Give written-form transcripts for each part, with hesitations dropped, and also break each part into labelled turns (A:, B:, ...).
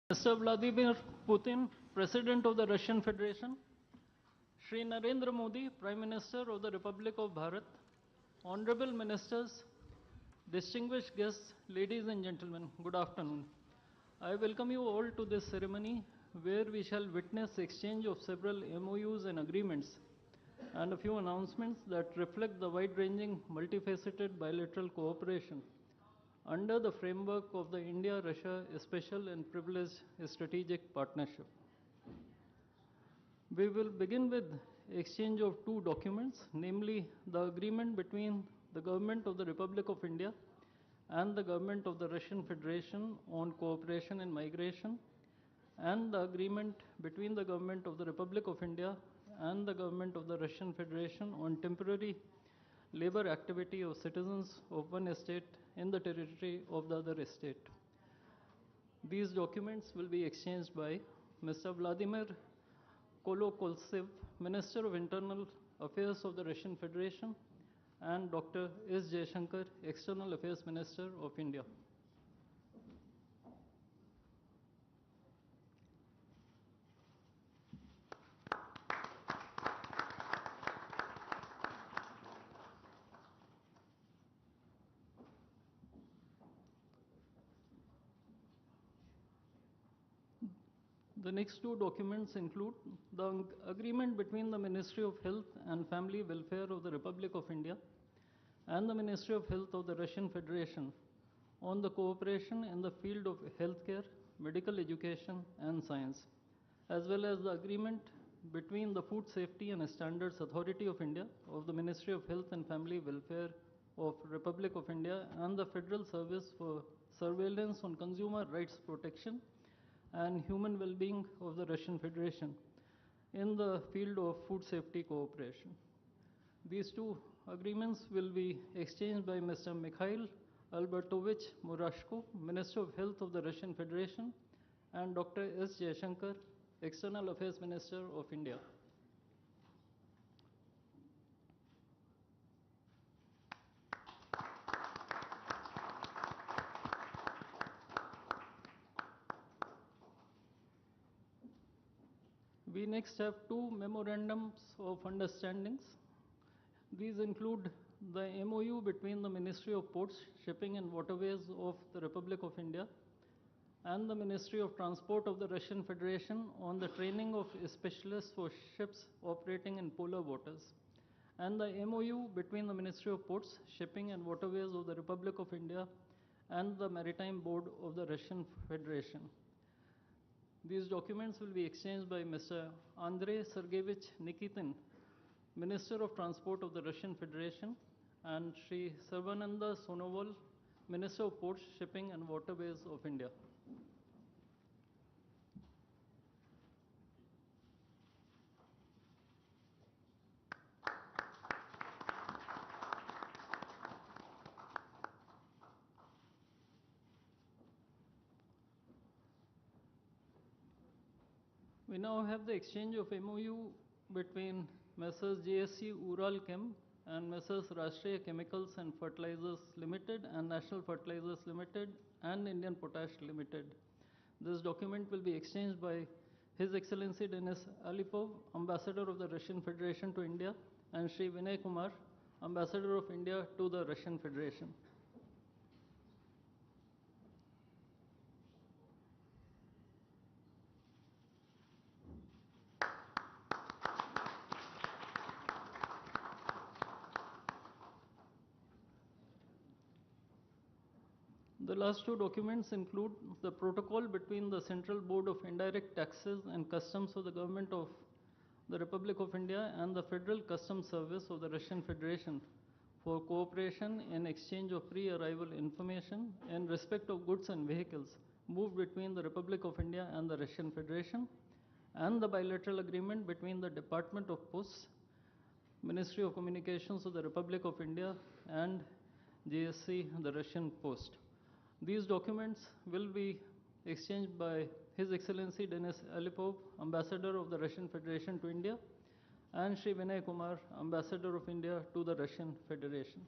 A: Mr. Vladimir Putin, President of the Russian Federation, Shri Narendra Modi, Prime Minister of the Republic of Bharat, Honorable Ministers, distinguished guests, ladies and gentlemen, good afternoon. I welcome you all to this ceremony where we shall witness exchange of several MOUs and agreements and a few announcements that reflect the wide-ranging, multifaceted bilateral cooperation under the framework of the India-Russia Special and Privileged Strategic Partnership. We will begin with exchange of two documents, namely the agreement between the Government of the Republic of India and the Government of the Russian Federation on cooperation in migration, and the agreement between the Government of the Republic of India and the Government of the Russian Federation on temporary labor activity of citizens of one state in the territory of the other state. These documents will be exchanged by Mr. Vladimir Kolokoltsev, Minister of Internal Affairs of the Russian Federation, and Dr. S. Jaishankar, External Affairs Minister of India. The next two documents include the agreement between the Ministry of Health and Family Welfare of the Republic of India and the Ministry of Health of the Russian Federation on the cooperation in the field of healthcare, medical education, and science, as well as the agreement between the Food Safety and Standards Authority of India of the Ministry of Health and Family Welfare of Republic of India and the Federal Service for Surveillance on Consumer Rights Protection and Human Well-being of the Russian Federation in the field of food safety cooperation. These two agreements will be exchanged by Mr. Mikhail Albertovich Murashko, Minister of Health of the Russian Federation, and Dr. S. Jaishankar, External Affairs Minister of India. We next have two memorandums of understandings. These include the MOU between the Ministry of Ports, Shipping and Waterways of the Republic of India and the Ministry of Transport of the Russian Federation on the training of specialists for ships operating in polar waters, and the MOU between the Ministry of Ports, Shipping and Waterways of the Republic of India and the Maritime Board of the Russian Federation. These documents will be exchanged by Mr. Andrei Sergeyevich Nikitin, Minister of Transport of the Russian Federation, and Sri Sarvananda Sonowal, Minister of Ports, Shipping and Waterways of India. We now have the exchange of MOU between Messrs. JSC Ural Chem and Messrs. Rashtriya Chemicals and Fertilizers Limited and National Fertilizers Limited and Indian Potash Limited. This document will be exchanged by His Excellency Denis Alipov, Ambassador of the Russian Federation to India, and Sri Vinay Kumar, Ambassador of India to the Russian Federation. The last two documents include the protocol between the Central Board of Indirect Taxes and Customs of the Government of the Republic of India and the Federal Customs Service of the Russian Federation for cooperation in exchange of pre-arrival information in respect of goods and vehicles moved between the Republic of India and the Russian Federation, and the bilateral agreement between the Department of Posts, Ministry of Communications of the Republic of India, and GSC, the Russian Post. These documents will be exchanged by His Excellency Denis Alipov, Ambassador of the Russian Federation to India, and Sri Vinay Kumar, Ambassador of India to the Russian Federation.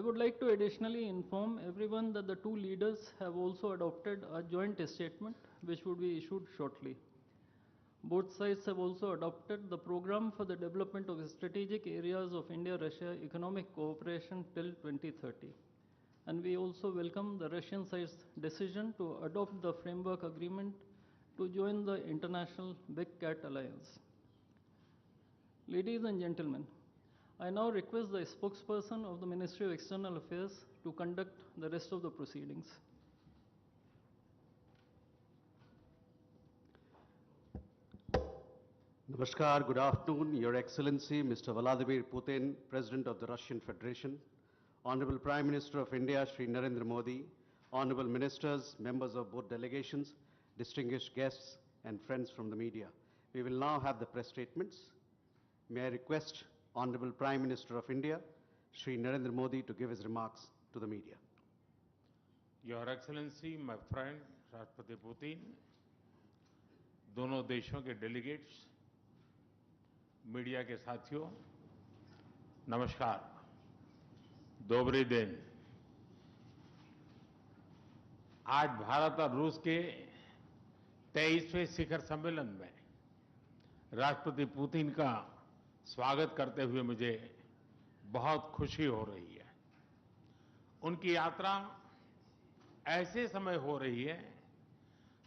A: would like to additionally inform everyone that the two leaders have also adopted a joint statement which would be issued shortly. Both sides have also adopted the program for the development of strategic areas of India-Russia economic cooperation till 2030. And we also welcome the Russian side's decision to adopt the framework agreement to join the international Big Cat Alliance. Ladies and gentlemen, I now request the spokesperson of the Ministry of External Affairs to conduct the rest of the proceedings.
B: Namaskar, good afternoon, Your Excellency, Mr. Vladimir Putin, President of the Russian Federation, Honorable Prime Minister of India, Shri Narendra Modi, Honorable Ministers, members of both delegations, distinguished guests, and friends from the media. We will now have the press statements. May I request Honorable Prime Minister of India, Shri Narendra Modi, to give his remarks to the media.
C: Your Excellency, my friend, राष्ट्रपति Putin, दोनों देशों के delegates, media के साथियों, नमस्कार, दोबरी दिन। आज भारत और रूस के 23वें शिखर सम्मेलन में राष्ट्रपति पुतिन का स्वागत करते हुए मुझे बहुत खुशी हो रही है। उनकी यात्रा ऐसे समय हो रही है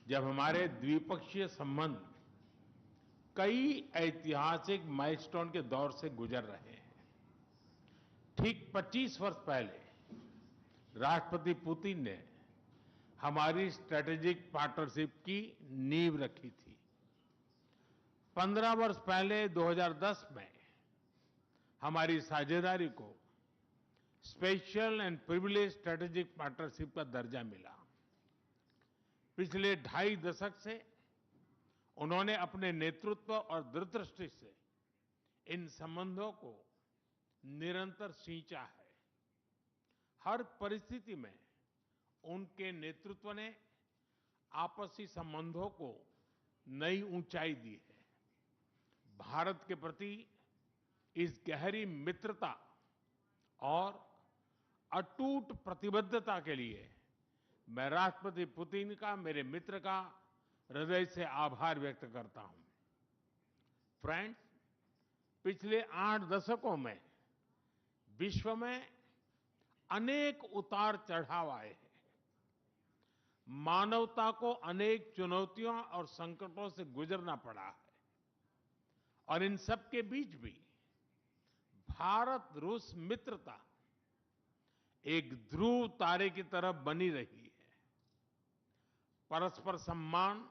C: जब हमारे द्विपक्षीय संबंध कई ऐतिहासिक माइलस्टोन के दौर से गुजर रहे हैं। ठीक 25 वर्ष पहले राष्ट्रपति पुतिन ने हमारी स्ट्रेटेजिक पार्टनरशिप की नींव रखी थी। 15 वर्ष पहले 2010 में हमारी साझेदारी को special and privilege strategic partnership का दर्जा मिला। पिछले 2.5 दशक से उन्होंने अपने नेतृत्व और दूरदृष्टि से इन संबंधों को निरंतर सींचा है। हर परिस्थिति में उनके नेतृत्व ने आपसी संबंधों को नई ऊंचाई दी है। भारत के प्रति इस गहरी मित्रता और अटूट प्रतिबद्धता के लिए मैं राष्ट्रपति पुतिन का, मेरे मित्र का हृदय से आभार व्यक्त करता हूं। फ्रेंड्स, पिछले 8 दशकों में विश्व में अनेक उतार चढ़ाव आए हैं। मानवता को अनेक चुनौतियों और संकटों से गुजरना पड़ा है और इन सब के बीच भी भारत रूस मित्रता एक ध्रुव तारे की तरह बनी रही है। परस्पर सम्मान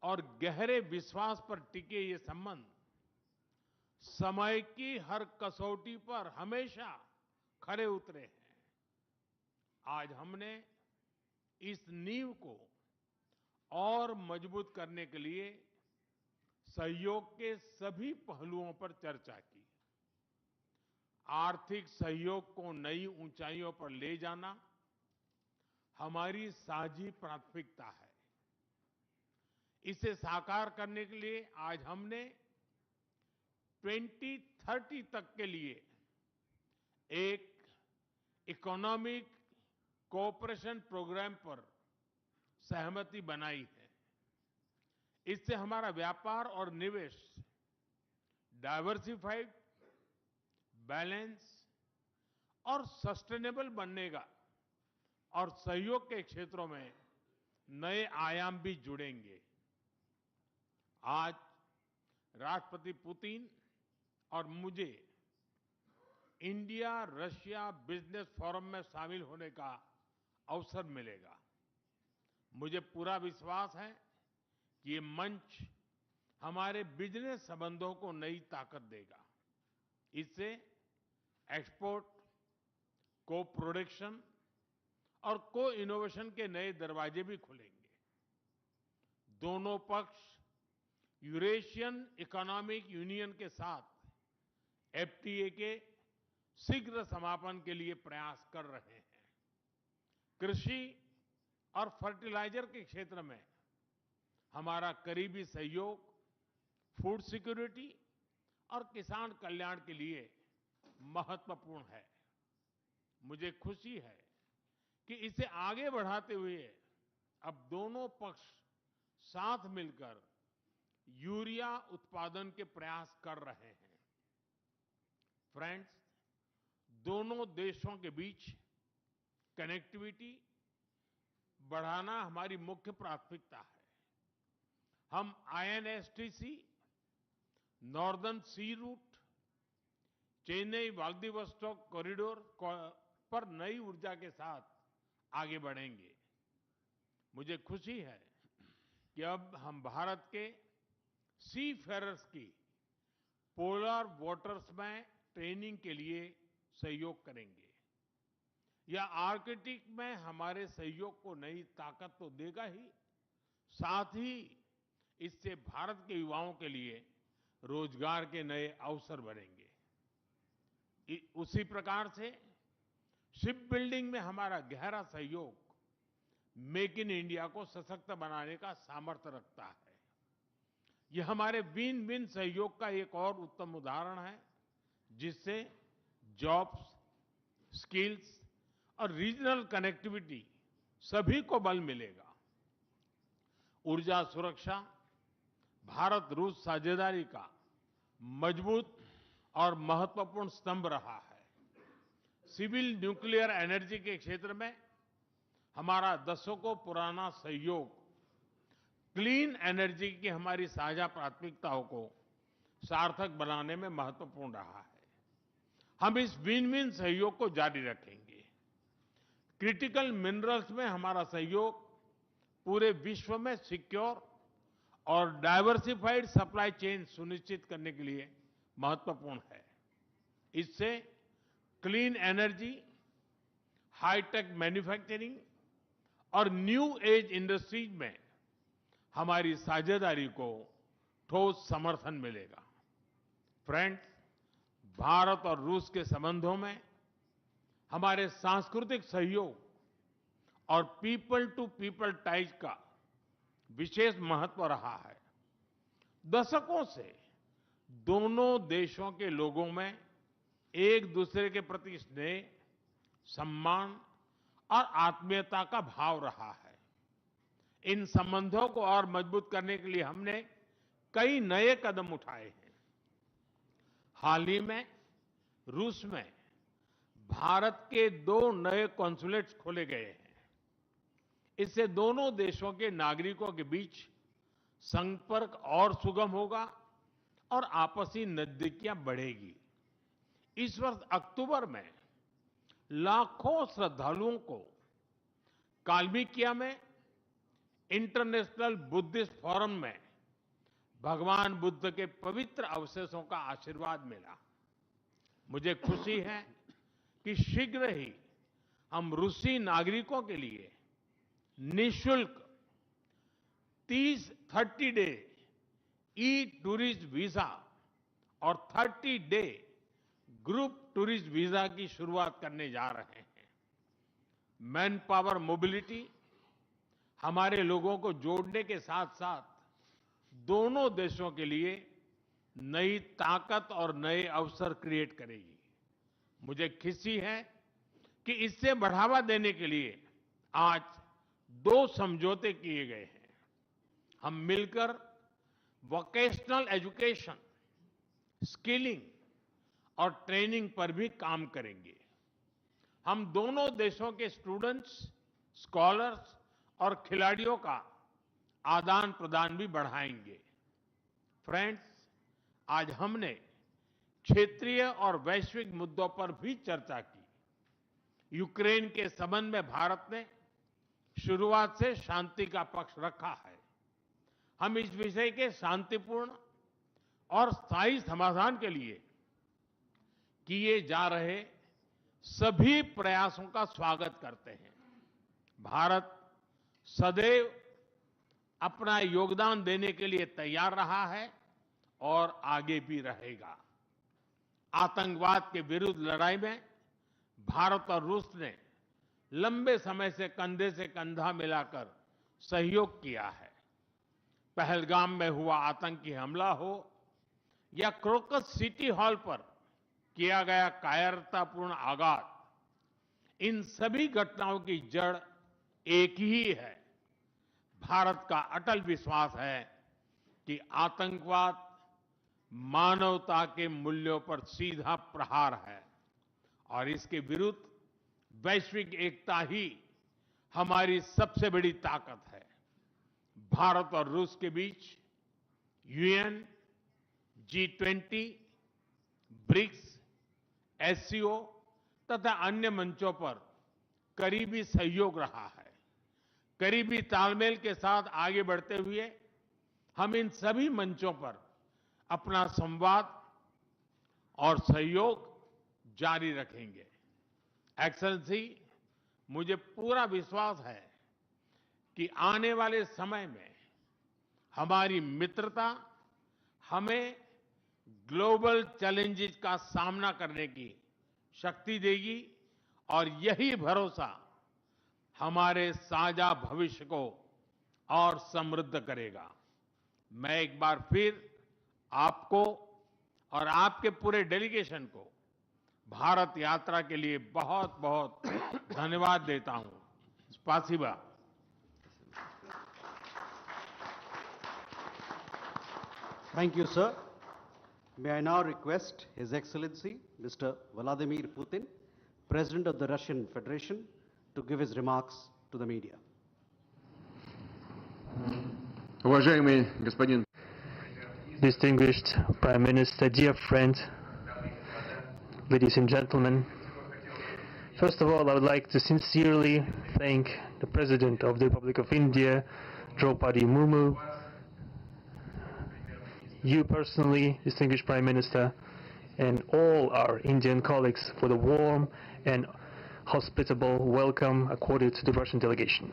C: और गहरे विश्वास पर टिके ये संबंध समय की हर कसौटी पर हमेशा खरे उतरे हैं। आज हमने इस नींव को और मजबूत करने के लिए सहयोग के सभी पहलुओं पर चर्चा की। आर्थिक सहयोग को नई ऊंचाइयों पर ले जाना हमारी साझी प्राथमिकता है। इसे साकार करने के लिए आज हमने 2030 तक के लिए एक इकोनॉमिक कोऑपरेशन प्रोग्राम पर सहमति बनाई है। इससे हमारा व्यापार और निवेश डाइवर्सिफाइड, बैलेंस और सस्टेनेबल बनेगा और सहयोग के क्षेत्रों में नए आयाम भी जुड़ेंगे। आज राष्ट्रपति पुतिन और मुझे इंडिया रशिया बिजनेस फोरम में शामिल होने का अवसर मिलेगा। मुझे पूरा विश्वास है कि ये मंच हमारे बिजनेस संबंधों को नई ताकत देगा। इससे एक्सपोर्ट, को प्रोडक्शन और को इनोवेशन के नए दरवाजे भी खुलेंगे। दोनों पक्ष यूरेशियन इकोनॉमिक यूनियन के साथ एफटीए के शीघ्र समापन के लिए प्रयास कर रहे हैं। कृषि और फर्टिलाइजर के क्षेत्र में हमारा करीबी सहयोग फूड सिक्योरिटी और किसान कल्याण के लिए महत्वपूर्ण है। मुझे खुशी है कि इसे आगे बढ़ाते हुए अब दोनों पक्ष साथ मिलकर यूरिया उत्पादन के प्रयास कर रहे हैं। फ्रेंड्स, दोनों देशों के बीच कनेक्टिविटी बढ़ाना हमारी मुख्य प्राथमिकता है। हम आईएनएसटीसी, नॉर्दर्न सी रूट, चेन्नई व्लादिवोस्टोक कॉरिडोर पर नई ऊर्जा के साथ आगे बढ़ेंगे। मुझे खुशी है कि अब हम भारत के सी फेरर्स की पोलर वाटर्स में ट्रेनिंग के लिए सहयोग करेंगे। यह आर्कटिक में हमारे सहयोग को नई ताकत तो देगा ही, साथ ही इससे भारत के युवाओं के लिए रोजगार के नए अवसर बनेंगे। उसी प्रकार से शिप बिल्डिंग में हमारा गहरा सहयोग मेक इन इंडिया को सशक्त बनाने का सामर्थ्य रखता है। यह हमारे विन विन सहयोग का एक और उत्तम उदाहरण है, जिससे जॉब्स, स्किल्स और रीजनल कनेक्टिविटी सभी को बल मिलेगा। ऊर्जा सुरक्षा भारत रूस साझेदारी का मजबूत और महत्वपूर्ण स्तंभ रहा है। सिविल न्यूक्लियर एनर्जी के क्षेत्र में हमारा दशकों पुराना सहयोग क्लीन एनर्जी की हमारी साझा प्राथमिकताओं को सार्थक बनाने में महत्वपूर्ण रहा है। हम इस विन विन सहयोग को जारी रखेंगे। क्रिटिकल मिनरल्स में हमारा सहयोग पूरे विश्व में सिक्योर और डाइवर्सिफाइड सप्लाई चेन सुनिश्चित करने के लिए महत्वपूर्ण है। इससे क्लीन एनर्जी, हाईटेक मैन्युफैक्चरिंग और न्यू एज इंडस्ट्रीज में हमारी साझेदारी को ठोस समर्थन मिलेगा। फ्रेंड्स, भारत और रूस के संबंधों में हमारे सांस्कृतिक सहयोग और पीपल टू पीपल टाइज का विशेष महत्व रहा है। दशकों से दोनों देशों के लोगों में एक दूसरे के प्रति स्नेह, सम्मान और आत्मीयता का भाव रहा है। इन संबंधों को और मजबूत करने के लिए हमने कई नए कदम उठाए हैं। हाल ही में रूस में भारत के 2 नए कॉन्सुलेट्स खोले गए हैं। इससे दोनों देशों के नागरिकों के बीच संपर्क और सुगम होगा और आपसी नजदीकियां बढ़ेगी। इस वर्ष अक्टूबर में लाखों श्रद्धालुओं को काल्मिकिया में इंटरनेशनल बुद्धिस्ट फोरम में भगवान बुद्ध के पवित्र अवशेषों का आशीर्वाद मिला। मुझे खुशी है कि शीघ्र ही हम रूसी नागरिकों के लिए निःशुल्क 30 डे ई टूरिस्ट वीजा और 30 डे ग्रुप टूरिस्ट वीजा की शुरुआत करने जा रहे हैं। मैन पावर मोबिलिटी हमारे लोगों को जोड़ने के साथ साथ दोनों देशों के लिए नई ताकत और नए अवसर क्रिएट करेगी। मुझे खुशी है कि इससे बढ़ावा देने के लिए आज 2 समझौते किए गए हैं। हम मिलकर वोकेशनल एजुकेशन, स्किलिंग और ट्रेनिंग पर भी काम करेंगे। हम दोनों देशों के स्टूडेंट्स, स्कॉलर्स और खिलाड़ियों का आदान प्रदान भी बढ़ाएंगे। फ्रेंड्स, आज हमने क्षेत्रीय और वैश्विक मुद्दों पर भी चर्चा की। यूक्रेन के संबंध में भारत ने शुरुआत से शांति का पक्ष रखा है। हम इस विषय के शांतिपूर्ण और स्थायी समाधान के लिए किए जा रहे सभी प्रयासों का स्वागत करते हैं। भारत सदैव अपना योगदान देने के लिए तैयार रहा है और आगे भी रहेगा। आतंकवाद के विरुद्ध लड़ाई में भारत और रूस ने लंबे समय से कंधा मिलाकर सहयोग किया है। पहलगाम में हुआ आतंकी हमला हो या क्रोकस सिटी हॉल पर किया गया कायरतापूर्ण आघात, इन सभी घटनाओं की जड़ एक ही है। भारत का अटल विश्वास है कि आतंकवाद मानवता के मूल्यों पर सीधा प्रहार है और इसके विरुद्ध वैश्विक एकता ही हमारी सबसे बड़ी ताकत है। भारत और रूस के बीच यूएन, G20, ब्रिक्स, एससीओ तथा अन्य मंचों पर करीबी सहयोग रहा है। करीबी तालमेल के साथ आगे बढ़ते हुए हम इन सभी मंचों पर अपना संवाद और सहयोग जारी रखेंगे। एक्सेलेंसी, मुझे पूरा विश्वास है कि आने वाले समय में हमारी मित्रता हमें ग्लोबल चैलेंजेस का सामना करने की शक्ति देगी और यही भरोसा हमारे साझा भविष्य को और समृद्ध करेगा। मैं एक बार फिर आपको और आपके पूरे डेलीगेशन को भारत यात्रा के लिए बहुत बहुत धन्यवाद देता हूं। स्पासिबा।
B: Thank you, sir. May I now request His Excellency, Mr. Vladimir Putin, President of the Russian Federation, to give his remarks to the media.
D: Уважаемый господин
E: Distinguished Prime Minister, dear friend, ladies and gentlemen, first of all, I would like to sincerely thank the President of the Republic of India, Draupadi Murmu, you personally, distinguished Prime Minister, and all our Indian colleagues for the warm and hospitable welcome accorded to the Russian delegation.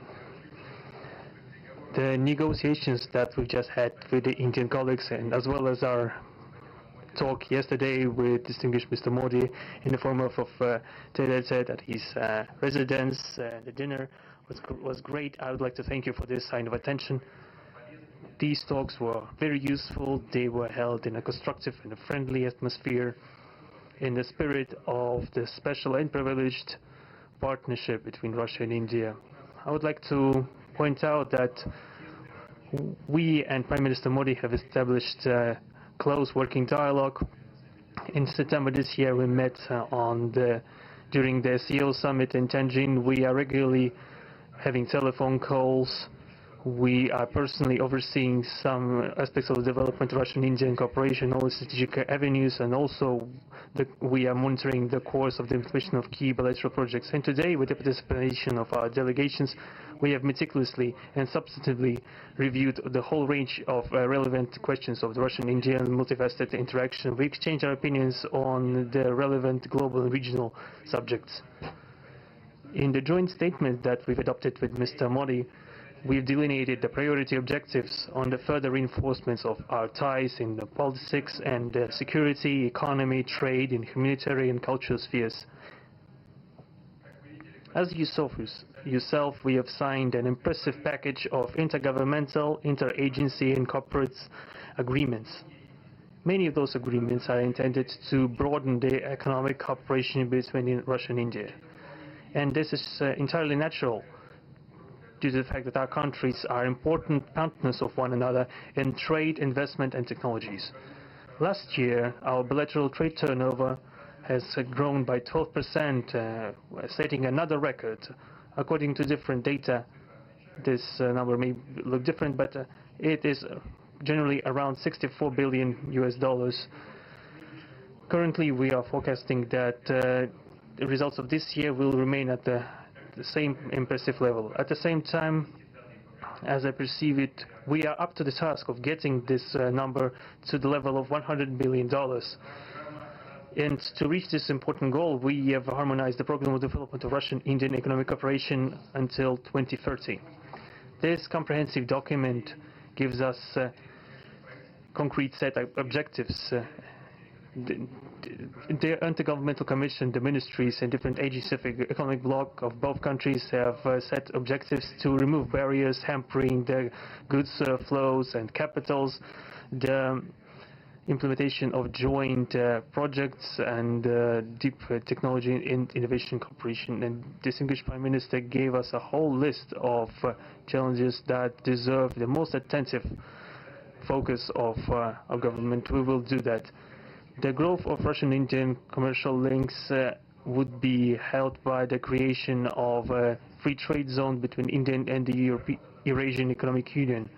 E: The negotiations that we've just had with the Indian colleagues, and as well as our talk yesterday with distinguished Mr. Modi in the form of tete-a-tete at his residence, the dinner was great. I would like to thank you for this sign of attention. These talks were very useful. They were held in a constructive and a friendly atmosphere in the spirit of the special and privileged partnership between Russia and India. I would like to point out that we and Prime Minister Modi have established close working dialogue. In September this year, we met during the CEO summit in Tianjin. We are regularly having telephone calls. We are personally overseeing some aspects of the development of Russian-Indian cooperation, all the strategic avenues, and also we are monitoring the course of the implementation of key bilateral projects. And today, with the participation of our delegations, we have meticulously and substantively reviewed the whole range of relevant questions of the Russian-Indian multifaceted interaction. We exchange our opinions on the relevant global and regional subjects. In the joint statement that we've adopted with Mr. Modi, we've delineated the priority objectives on the further reinforcements of our ties in the politics and security, economy, trade, and humanitarian and cultural spheres. As you saw yourself, we have signed an impressive package of intergovernmental, interagency, and corporate agreements. Many of those agreements are intended to broaden the economic cooperation between Russia and India. And this is entirely natural, due to the fact that our countries are important partners of one another in trade, investment, and technologies. Last year, our bilateral trade turnover has grown by 12%, setting another record. According to different data, this number may look different, but it is generally around $64 billion US. Currently, we are forecasting that the results of this year will remain at the same impressive level. At the same time, as I perceive it, we are up to the task of getting this number to the level of $100 billion. And to reach this important goal, we have harmonized the program of development of Russian-Indian economic cooperation until 2030. This comprehensive document gives us a concrete set of objectives. The Intergovernmental Commission, the ministries, and different agencies of the economic bloc of both countries have set objectives to remove barriers hampering the goods flows and capitals. The implementation of joint projects and deep technology and innovation cooperation. And distinguished Prime Minister gave us a whole list of challenges that deserve the most attentive focus of our government. We will do that. The growth of Russian-Indian commercial links would be helped by the creation of a free trade zone between India and the Eurasian Economic Union.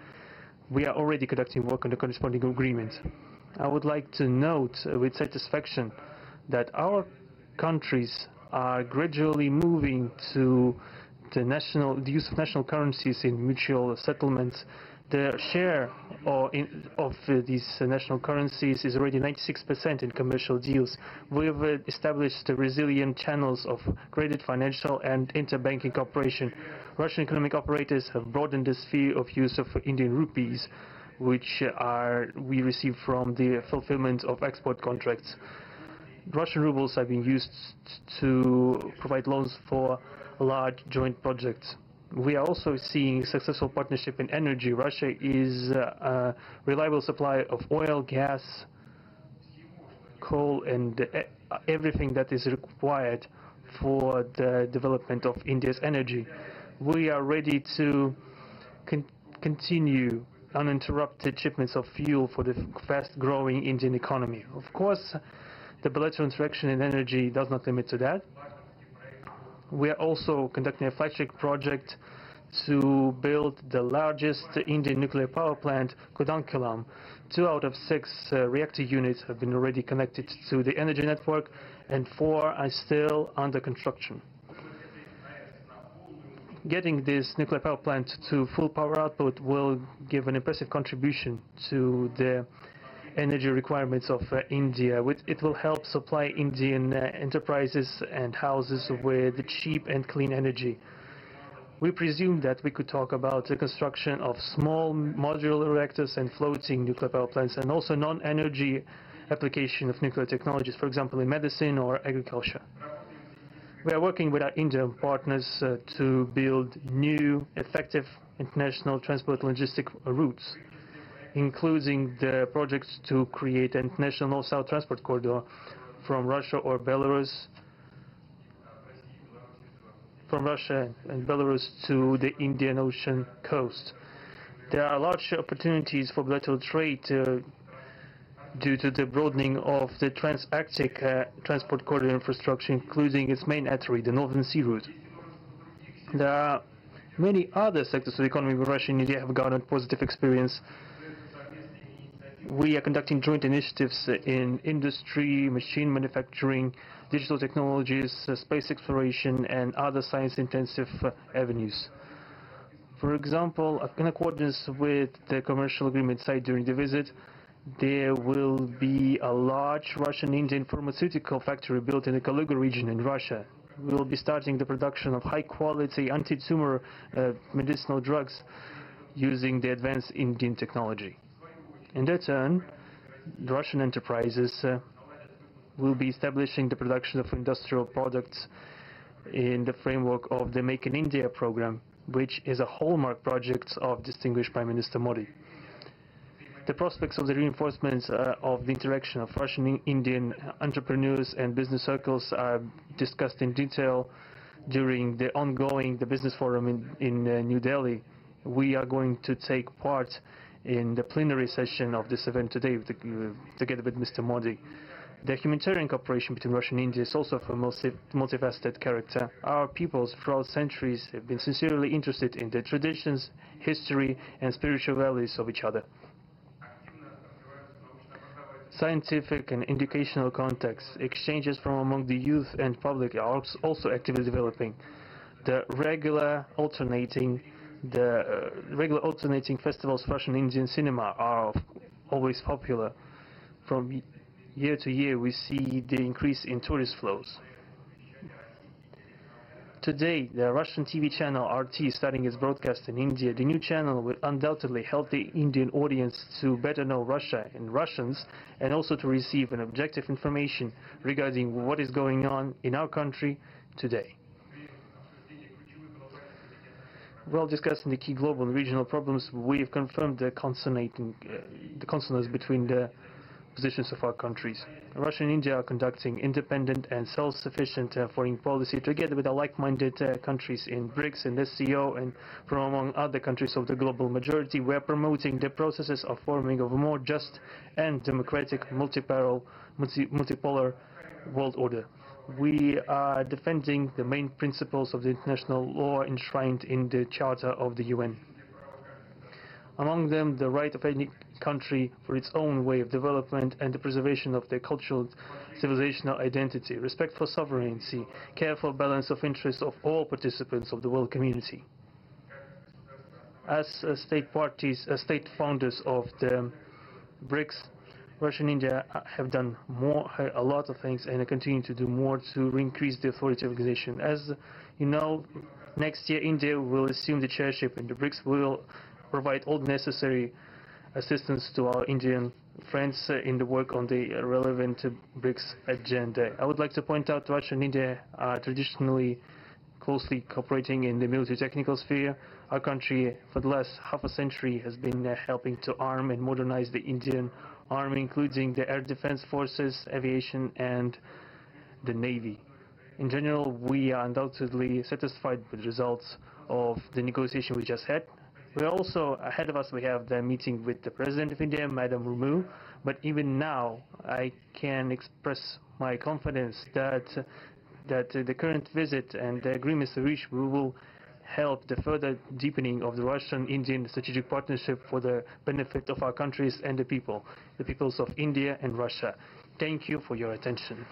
E: We are already conducting work on the corresponding agreement. I would like to note with satisfaction that our countries are gradually moving to the use of national currencies in mutual settlements. The share of these national currencies is already 96% in commercial deals. We have established resilient channels of credit, financial and interbanking cooperation. Russian economic operators have broadened the sphere of use of Indian rupees, which we receive from the fulfillment of export contracts. Russian rubles are being used to provide loans for large joint projects. We are also seeing successful partnership in energy. Russia is a reliable supplier of oil, gas, coal, and everything that is required for the development of India's energy. We are ready to continue uninterrupted shipments of fuel for the fast-growing Indian economy. Of course, the bilateral interaction in energy does not limit to that. We are also conducting a flagship project to build the largest Indian nuclear power plant, Kudankulam. 2 out of 6 reactor units have been already connected to the energy network, and 4 are still under construction. Getting this nuclear power plant to full power output will give an impressive contribution to the energy requirements of India. It will help supply Indian enterprises and houses with cheap and clean energy. We presume that we could talk about the construction of small modular reactors and floating nuclear power plants, and also non-energy application of nuclear technologies, for example in medicine or agriculture. We are working with our Indian partners to build new, effective international transport logistic routes, including the projects to create an international north-south transport corridor from Russia and Belarus to the Indian Ocean coast. There are large opportunities for bilateral trade due to the broadening of the trans-Arctic transport corridor infrastructure, including its main artery, the Northern Sea Route. There are many other sectors of the economy where Russia and India have garnered positive experience. We are conducting joint initiatives in industry, machine manufacturing, digital technologies, space exploration, and other science-intensive avenues. For example, in accordance with the commercial agreement signed during the visit, there will be a large Russian-Indian pharmaceutical factory built in the Kaluga region in Russia. We will be starting the production of high-quality anti-tumor medicinal drugs using the advanced Indian technology. In their turn, the Russian enterprises will be establishing the production of industrial products in the framework of the Make in India program, which is a hallmark project of distinguished Prime Minister Modi. The prospects of the reinforcement of the interaction of Russian-Indian entrepreneurs and business circles are discussed in detail during the ongoing Business Forum in New Delhi. We are going to take part in the plenary session of this event today together with Mr. Modi. The humanitarian cooperation between Russia and India is also of a multifaceted character. Our peoples throughout centuries have been sincerely interested in the traditions, history and spiritual values of each other. Scientific and educational contacts, exchanges from among the youth and public are also actively developing. The regular alternating festivals of Russian Indian cinema are always popular. From year to year, we see the increase in tourist flows. Today, the Russian TV channel RT is starting its broadcast in India. The new channel will undoubtedly help the Indian audience to better know Russia and Russians, and also to receive an objective information regarding what is going on in our country today. While discussing the key global and regional problems, we have confirmed the consonance between the positions of our countries. Russia and India are conducting independent and self-sufficient foreign policy together with the like-minded countries in BRICS and SCO, and from among other countries of the global majority. We are promoting the processes of forming of a more just and democratic multipolar world order. We are defending the main principles of the international law enshrined in the Charter of the UN. Among them, the right of any country for its own way of development and the preservation of their cultural civilizational identity, respect for sovereignty, careful balance of interests of all participants of the world community. As state founders of the BRICS, Russia and India have done a lot of things, and continue to do more to increase the authority of the organization. As you know, next year India will assume the chairship, and the BRICS will provide all necessary assistance to our Indian friends in the work on the relevant BRICS agenda. I would like to point out Russia and India are traditionally closely cooperating in the military technical sphere. Our country, for the last half a century, has been helping to arm and modernize the Indian Army, including the air defense forces, aviation, and the Navy. In general, we are undoubtedly satisfied with the results of the negotiation we just had. We also, ahead of us, we have the meeting with the President of India, Madam Murmu. But even now, I can express my confidence that the current visit and the agreements reached will help the further deepening of the Russian-Indian strategic partnership for the benefit of our countries and the peoples of India and Russia. Thank you for your attention.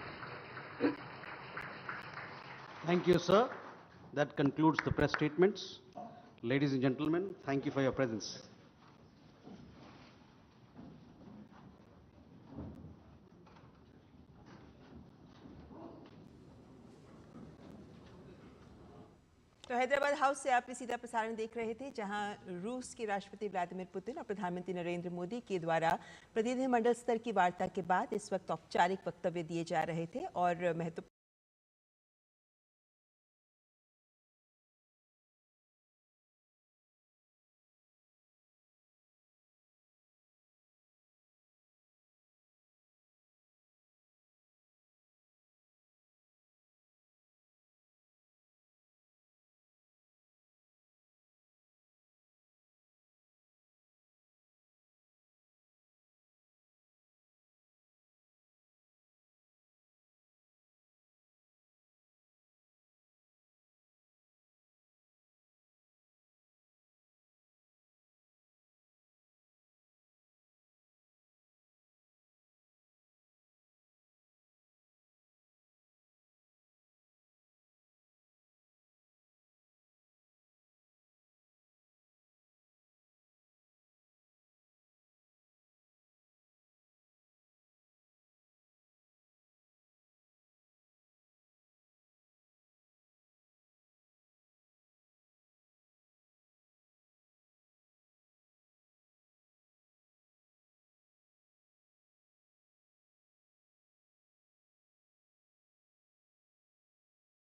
B: Thank you, sir. That concludes the press statements. Ladies and gentlemen, thank you for your presence.
F: तो Hyderabad house से आपने सीधा प्रसारण देख रहे थे, जहां रूस के राष्ट्रपति व्लादिमीर पुतिन और प्रधानमंत्री नरेंद्र मोदी के द्वारा प्रतिनिधिमंडल स्तर की वार्ता के बाद इस वक्त औपचारिक वक्तव्य दिए जा रहे थे और महत्वपूर्ण